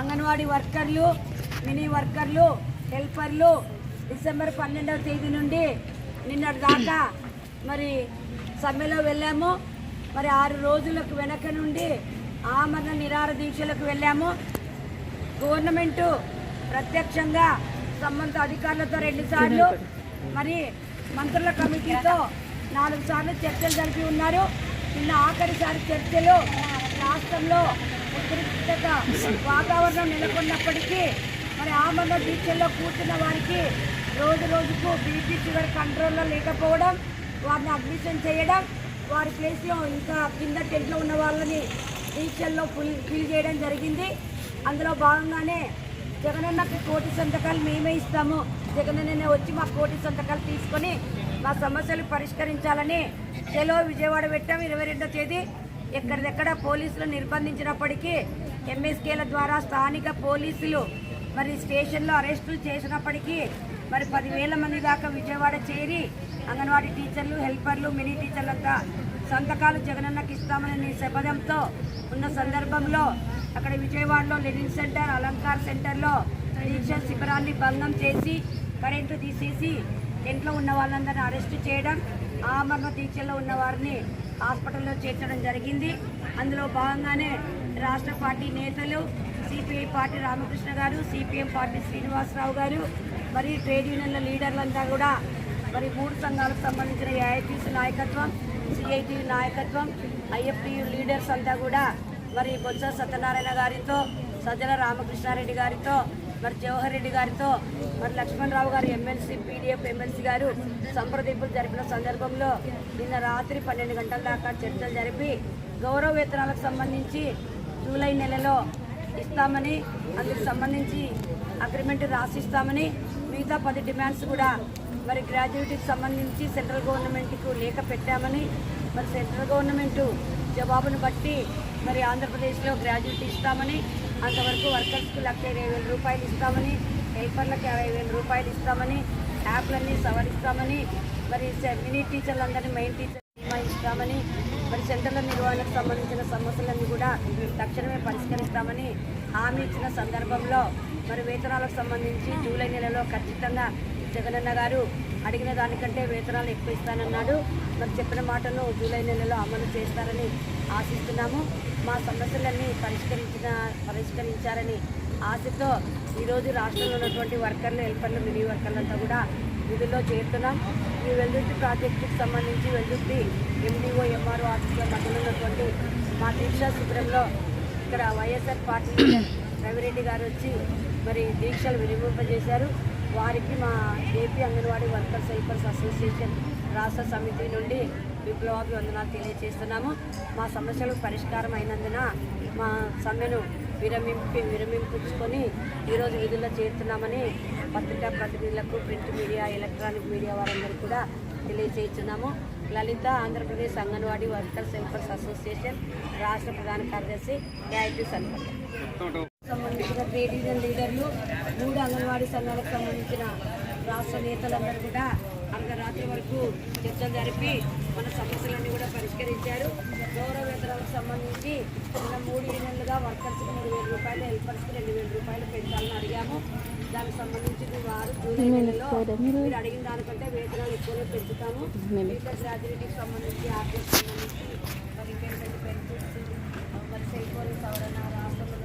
అంగన్వాడీ వర్కర్లు, మినీ వర్కర్లు, హెల్పర్లు డిసెంబర్ 12వ తేదీ నుండి నిన్నటి దాకా మరి సమ్మెలో వెళ్ళాము. మరి 6 రోజులకు వెనక నుండి ఆమరణ నిరాహార దీక్షలకు వెళ్ళాము. గవర్నమెంటు ప్రత్యక్షంగా సంబంధిత అధికారులతో 2 సార్లు, మరి మంత్రుల కమిటీతో 4 సార్లు చర్చలు జరిపి ఉన్నారు. నిన్న ఆఖరిసారి చర్చలు రాష్ట్రంలో ఉద్రిక్తత వాతావరణం నెలకొన్నప్పటికీ మరి ఆమరణ దీక్షల్లో కూర్చున్న వారికి రోజుకు బీపీ షుగర్ కంట్రోల్లో లేకపోవడం, వారిని అడ్మిషన్ చేయడం, వారి ప్లేస్లో ఇంకా కింద టెంట్లో ఉన్న వాళ్ళని దీక్షల్లో ఫిల్ చేయడం జరిగింది. అందులో భాగంగానే జగనన్నకి 1,00,00,000 సంతకాలు మేమే ఇస్తాము, జగనన్న వచ్చి మా 1,00,00,000 సంతకాలు తీసుకొని మా సమస్యలు పరిష్కరించాలని చెలో విజయవాడ పెట్టాం. 22వ తేదీ ఎక్కడిదెక్కడ పోలీసులు నిర్బంధించినప్పటికీ ఎంఎస్కేల ద్వారా స్థానిక పోలీసులు మరి స్టేషన్లో అరెస్టులు చేసినప్పటికీ మరి 10,000 మంది దాకా విజయవాడ చేరి అంగన్వాడీ టీచర్లు, హెల్పర్లు, మినీ టీచర్లంతా సంతకాలు జగనన్నకి ఇస్తామని శపథంతో ఉన్న సందర్భంలో అక్కడ విజయవాడలో లెనిన్ సెంటర్, అలంకార్ సెంటర్లో దీక్ష శిబిరాన్ని భంగం చేసి కరెంటు తీసేసి ఇంట్లో ఉన్న వాళ్ళందరినీ అరెస్టు చేయడం, ఆమరణ దీక్షలో ఉన్న వారిని హాస్పిటల్లో చేర్చడం జరిగింది. అందులో భాగంగానే రాష్ట్ర పార్టీ నేతలు, సిపిఐ పార్టీ రామకృష్ణ గారు, సిపిఎం పార్టీ శ్రీనివాసరావు గారు, మరి ట్రేడ్ యూనియన్ల లీడర్లంతా కూడా మరి 3 సంఘాలకు సంబంధించిన ఏఐటీసీ నాయకత్వం, సిఐటి నాయకత్వం, ఐఎఫ్టియు లీడర్స్ అంతా కూడా మరి బొత్స సత్యనారాయణ గారితో, సజ్జల రామకృష్ణారెడ్డి గారితో, మరి జవహర్ రెడ్డి గారితో, మరి లక్ష్మణరావు గారు ఎమ్మెల్సీ, పీడీఎఫ్ ఎమ్మెల్సీ గారు సంప్రదింపులు జరిపిన సందర్భంలో నిన్న రాత్రి 12 గంటల దాకా చర్చలు జరిపి గౌరవ వేతనాలకు సంబంధించి జూలై నెలలో ఇస్తామని, అందుకు సంబంధించి అగ్రిమెంట్ రాసిస్తామని, మిగతా 10 డిమాండ్స్ కూడా మరి గ్రాడ్యుయేట్కి సంబంధించి సెంట్రల్ గవర్నమెంట్కు లేఖ పెట్టామని, మరి సెంట్రల్ గవర్నమెంటు జవాబును బట్టి మరి ఆంధ్రప్రదేశ్లో గ్రాడ్యుయేట్ ఇస్తామని, అంతవరకు వర్కర్స్కు 1,20,000 రూపాయలు ఇస్తామని, హెల్పర్లకు 50,000 రూపాయలు ఇస్తామని, యాప్లన్నీ సవరిస్తామని, మరి మినీ టీచర్లందరినీ మెయిన్ టీచర్ ఇస్తామని, మరి సెంటర్ల నిర్వహణకు సంబంధించిన సమస్యలన్నీ కూడా తక్షణమే పరిష్కరిస్తామని హామీ ఇచ్చిన సందర్భంలో మరి వేతనాలకు సంబంధించి జూలై నెలలో ఖచ్చితంగా జగనన్న గారు అడిగిన దానికంటే వేతనాలు ఎక్కువ ఇస్తానన్నాడు. మరి చెప్పిన మాటను జూలై నెలలో అమలు చేస్తారని ఆశిస్తున్నాము. మా సమస్యలన్నీ పరిష్కరించారని ఆశతో ఈరోజు రాష్ట్రంలో ఉన్నటువంటి వర్కర్లు, హెల్పర్లు, మినీ వర్కర్లంతా కూడా విధుల్లో చేరుతున్నాం. ఈ వెల్దుర్తి ప్రాజెక్టుకు సంబంధించి వెల్దుర్తి ఎండిఓ, ఎంఆర్ఓ ఆఫీసులో మధ్యలో ఉన్నటువంటి మా దీక్షా శిబిరంలో ఇక్కడ వైఎస్ఆర్ పార్టీ రవిరెడ్డి గారు వచ్చి మరి దీక్షలు వినియోగింపజేశారు. వారికి మా AP anganwadi workers helpers association రాష్ట్ర సమితి నుండి విప్లవాభివందనాలు తెలియజేస్తున్నాము. మా సమస్యలు పరిష్కారం అయినందున మా సమ్మెను విరమింపుకొని ఈరోజు విధుల్లో చేరుతున్నామని పత్రికా ప్రతినిధులకు, ప్రింట్ మీడియా, ఎలక్ట్రానిక్ మీడియా వారందరికీ కూడా తెలియజేస్తున్నాము. Lalitha Andhra Pradesh anganwadi workers helpers association రాష్ట్ర ప్రధాన కార్యదర్శి ఏఐటీ సంపద సంబంధించిన ట్రేడ్ యూనియన్ లీడర్లు, 3 అంగన్వాడీ సంఘాలకు సంబంధించిన రాష్ట్ర నేతలందరూ కూడా అర్ధరాత్రి వరకు చర్చలు జరిపి మన సమస్యలన్నీ కూడా పరిష్కరించారు. గౌరవ వేతనాలకు సంబంధించి మన 3 యూనియన్లుగా వర్కర్స్కి 3,000 రూపాయలు, హెల్పర్స్కి 2,000 రూపాయలు పెంచాలని అడిగాము. దానికి సంబంధించి వారు జూలై నెలలో మీరు అడిగిన దానికంటే వేతనాలు ఎక్కువగా పెంచుతాము. మిగతా గ్రాడ్యుయేట్కి సంబంధించి ఆర్టీకి సంబంధించి మరి ఇంకేంటంటే బెనిఫిట్స్, మరి సెల్ ఫోన్ సవరణ, రాష్ట్రంలో